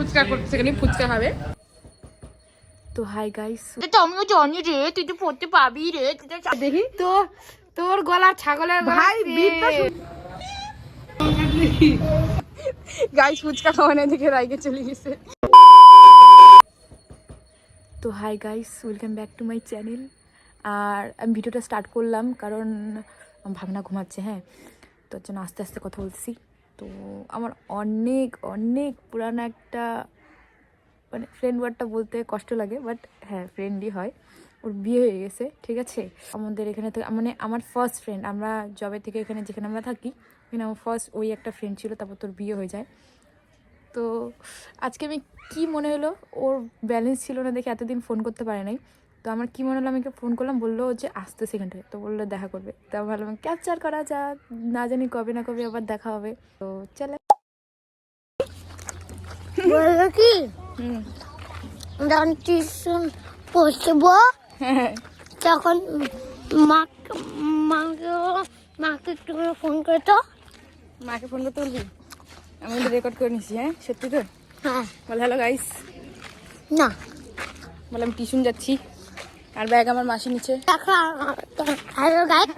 ফুচকা করছে, এখানে ফুচকা খাবে। তো হাই গাইস, আমিও জানি রে তুই তো পড়তে পাবি রে, দেখি তো তোর গলা ছাগলের ভাই গাইস ফুচকা খাওয়ানো দেখে রাইগে চলে গেছে। তো hi guys, welcome back to my channel. আর আমি ভিডিওটা স্টার্ট করলাম কারণ ভাবনা ঘুমাচ্ছে, হ্যাঁ, তোর জন্য আস্তে আস্তে কথা বলছি। তো আমার অনেক অনেক পুরানো একটা মানে ফ্রেন্ড ওয়ার্ডটা বলতে কষ্ট লাগে, বাট হ্যাঁ ফ্রেন্ডই হয়। ওর বিয়ে হয়ে গেছে, ঠিক আছে। আমাদের এখানে থেকে মানে আমার ফার্স্ট ফ্রেন্ড, আমরা জবে থেকে এখানে যেখানে আমরা থাকি এখানে আমার ফার্স্ট ওই একটা ফ্রেন্ড ছিল, তারপর তোর বিয়ে হয়ে যায়। তো আজকে আমি কি মনে হলো, ওর ব্যালেন্স ছিল না দেখে এতদিন ফোন করতে পারে নাই। তো আমার কি মনে হলো, আমাকে ফোন করলাম, বললো যে আসতে সেকেন্ডে, তো বললো দেখা করবে। তো ভাবলাম ক্যাপচার করা যাক, না জানি কবে না কবে আবার দেখা হবে। তো চলে বললো কি যখন টিউশন পড়বো তখন মাকে একটু ফোন করে তো। মাকে ফোন করতে বলবি? আমি তো রেকর্ড করে নিছি। হ্যাঁ সত্যি তো? হ্যাঁ। বল হ্যালো গাইস। না বলে আমি টিউশন যাচ্ছি আর ব্যাগ আমার মাসি নিচে। দেখো হ্যালো গাইস,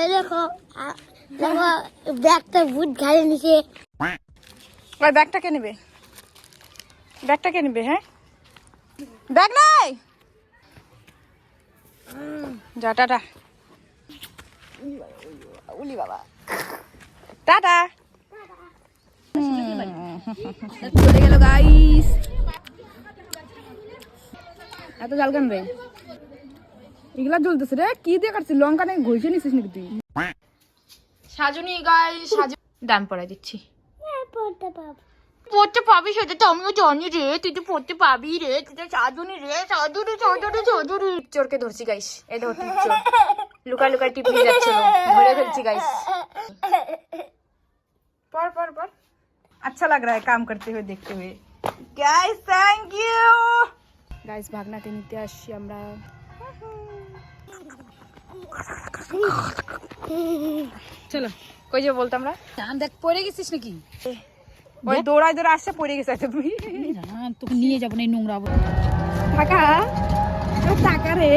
এই দেখো দেখো ব্যাগটা বুট ঘাড়ে নিচে। ওই ব্যাগটা কে নেবে? ব্যাগটা কে নেবে? হ্যাঁ ব্যাগ নাই, যা টাটা। উলি বাবা টাটা। চলে গেল গাইস। এত জাল কেন রে? এগুলা জ্বলতেছে রে, কি দিয়ে কাটছিস? লঙ্কা নাকি ঘষে নিছিস নাকি তুই? সাজুনি গাইস, সাজু দাম পড়াই দিচ্ছি। পড়তে পাবি সেটা তো আমিও জানি রে, তুই তো পড়তে পাবি রে, তুই তো সাজুনি রে, সাজুনি সাজুনি সাজুনি। চোরকে ধরছি গাইস, এই দেখো চোর লুকা লুকা টিপ নিয়ে যাচ্ছিল, ধরে ফেলছি গাইস। পর পর পর, अच्छा लग रहा है काम करते हुए देखते हुए गाइस। Thank you guys. ভাগনাকে নিতে আসছি আমরা। চলো কই যে বলতাম আমরা, দেখ পড়ে গেছিস নাকি? ওই দৌড়াই দৌড়ে আসছে, পড়ে গেছে তুমি। তোকে নিয়ে যাবো না এই নোংরা টাকা টাকা রে।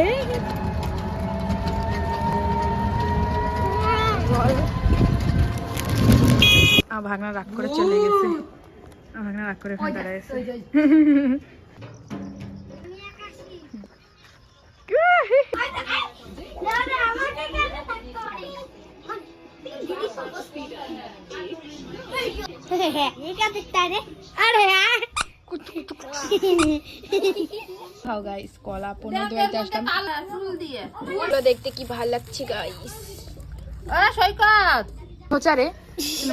ভাগনা রাগ করে চলে গেছে, ভাগনা রাগ করে ওখানে দাঁড়ায় আছে। খাও গাইস, কলা পনেরো দোয়াইতে আসলাম। ফুলগুলো দেখতে কি ভালো লাগছে গাইস। আরে সৈকত খোঁচা রে,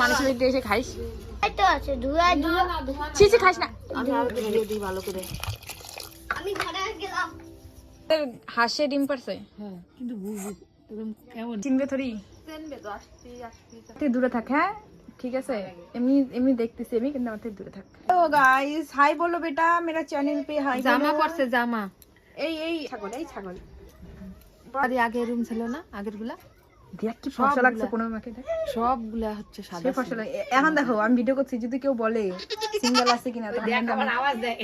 মানুষের বাড়িতে এসে খাইস? তো আছে ধুয়া ধুয়া ছি ছি, খাইস না। ভালো করে আমি ঘরে গেলাম। হাসে ডিম পারছে, হ্যাঁ কিন্তু কেমন চিনবে থরি, তুই দূরে থাক। হ্যাঁ ঠিক আছে, এমনি এমনি দেখতেছি আমি, কিন্তু আমার থেকে দূরে থাক। তো গাইস হাই বলো বেটা, মেরা চ্যানেল पे হাই। জামা পরছে জামা। এই ছাগল, এই ছাগল আরে আগের রুম ছিল না, আগের গুলা দেখ কি ফসল লাগছে কোনো আমাকে, দেখ সবগুলা হচ্ছে সাদা সেই ফসল। এখন দেখো আমি ভিডিও করছি, যদি কেউ বলে সিঙ্গেল আছে কিনা, তো দেখ আমার আওয়াজ দেখ।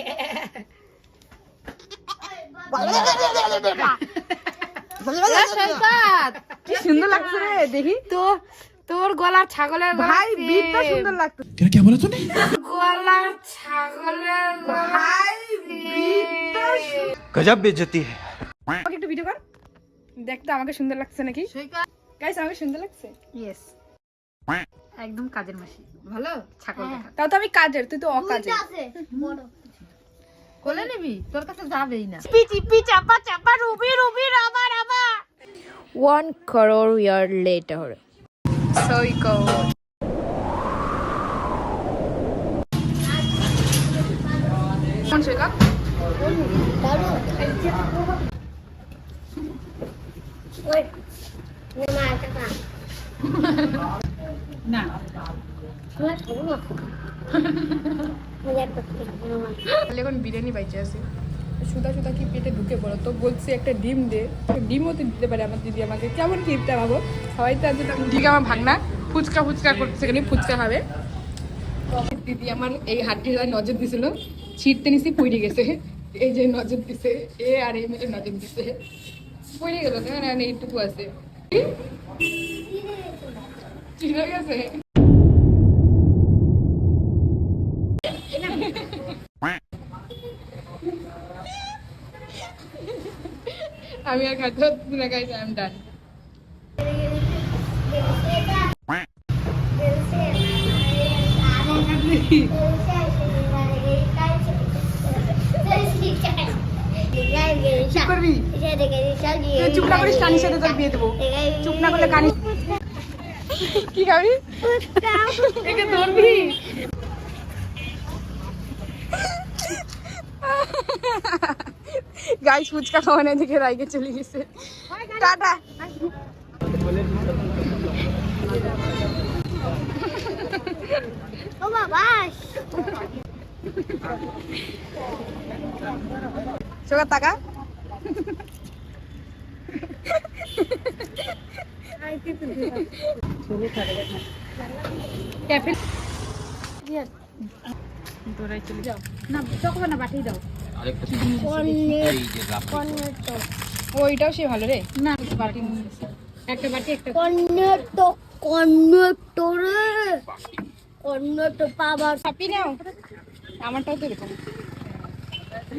সৈকত কি সুন্দর লাগছে রে, দেখি তো তোর গলার ছাগলের ভাই বিটটা সুন্দর লাগছে। क्या बोला तूने? গলার ছাগলের ভাই বিটটা गजब बेइज्जती है। আমাকে একটু ভিডিও কর, দেখতে আমাকে সুন্দর লাগছে নাকি। সৈকত গাইস আমাকে সুন্দর লাগছে? ইয়েস একদম কাজের মাসি ভালো ছাগল দেখা। তাও তো আমি কাজের, তুই তো অকাজের। আছে বড় কোলে নিবি, তোর কাছে যাবেই না। পিচি চাপা চাপা Ruby Ruby রাবা রাবা। 1 crore year later. Sojko. কোন সৈকত? ওই না টাকা না তোমার খাবো না। এখন বিরিয়ানি বাইচে আছে, সুদা সুদা কি পেটে ঢুকে পড়ো, তো বলছি একটা ডিম দে। ডিমও তো দিতে পারে আমার দিদি আমাকে, কেমন কিনতে পাবো সবাই তো আছে। ঠিক আমার ভাগনা ফুচকা ফুচকা করছে, এখানে ফুচকা খাবে। দিদি আমার এই হাতটির নজর দিছিল, ছিটতে নিছি পড়ে গেছে। এই যে নজর দিছে এ আর এই মিলে নজর দিছে, পড়ে গেল না, এইটুকু আছে ঠিক আছে। আমি আর খাতে পারছি না গাইস, আই এম ডান। কি করবি? চুপ না করিস, কানির সাথে তোর বিয়ে দেবো। চুপ না করলে কানি কি খাবি? একে ধরবি? গাইস ফুচকা খাওয়ানোর দিকে রাইগে চলে গেছে। টাটা। ও বাবা চোখের টাকা ক্যাফে দৌড়াই চলে যাও না চকবে না, বাটিয়ে দাও। ওইটাও সে ভালো রে। না বাটি নিয়ে এসো। একটা বাটি একটা কর্নেটো পাবার হ্যাপি নাও, আমারটাও তো এরকম।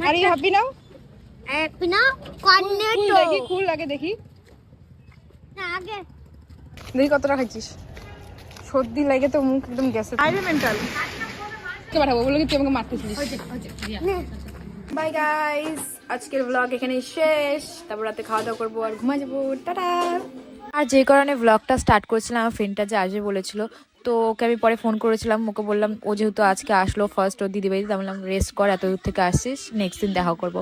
আরে হ্যাপি নাও, হ্যাপি না খুল কর্নেটো দেখি, খুল আগে দেখি, না আগে দেখি কতটা খাচ্ছিস। সর্দি লাগে তো মুখ একদম গেছে। আইরে মেন্টাল কে পাঠাবো বলো কি তুই আমাকে মারতেছিস। বাই গাইস, আজকের ব্লগ এখানে শেষ। তারপর রাতে খাওয়া দাওয়া করবো আর ঘুমা যাবো। টাটা। আর যে কারণে ব্লগটা স্টার্ট করেছিলাম, আমার ফ্রেন্ডটা যে আসবে বলেছিল, তো ওকে আমি পরে ফোন করেছিলাম। ওকে বললাম ও যেহেতু আজকে আসলো ফার্স্ট ওর দিদি বাড়িতে, বললাম রেস্ট কর, এত দূর থেকে আসছিস, নেক্সট দিন দেখা করবো।